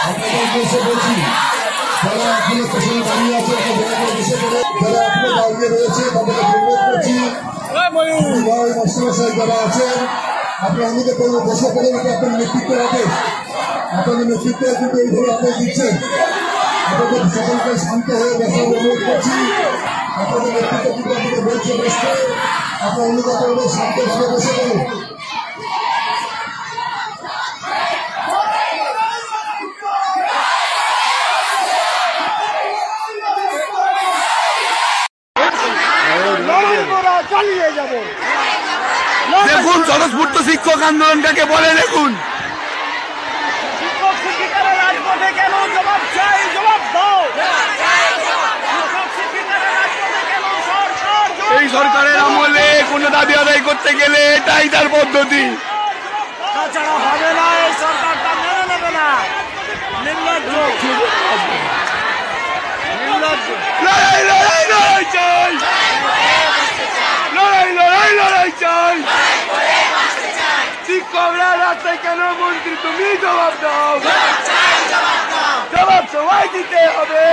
আপনাদেরকে এসে বলছি, যারা এখনো পেছনে দাঁড়িয়ে আছে যারা এখনো দাঁড়িয়ে রয়েছে তাদেরকে অনুরোধ করছি, মাস্টারমশাই যারা আছেন আপনার অনুরোধ করবো বসে পড়ে আপনার নেতৃত্ব হবে, আপনাদের নেতৃত্বে কিন্তু এইভাবে আপনি দিচ্ছেন। আপনাদের সকলকে শান্ত হয়ে বসার অনুরোধ করছি। আপনাদের নেতৃত্ব কিন্তু আপনাদের বলছে বসতে, আপনার অনুরোধ করবো শান্ত ভাবে বসে পড়ুন। দেখুন স্বতঃস্ফূর্ত শিক্ষক আন্দোলনটাকে বলে দেখুন। এই সরকারের আমলে কোনো দাবি আদায় করতে গেলে এটাই তার পদ্ধতি, তাছাড়া হবে না। এই সরকারটা মেনে নেবে না। নির্লজ্জ লড়াই লড়াই লড়াই চাই, লড়াই লড়াই লড়াই চাই। শিক্ষকরা রাস্তায় কেন মন্ত্রী তুমি জবাব দাও, জবাব সবাই দিতে হবে।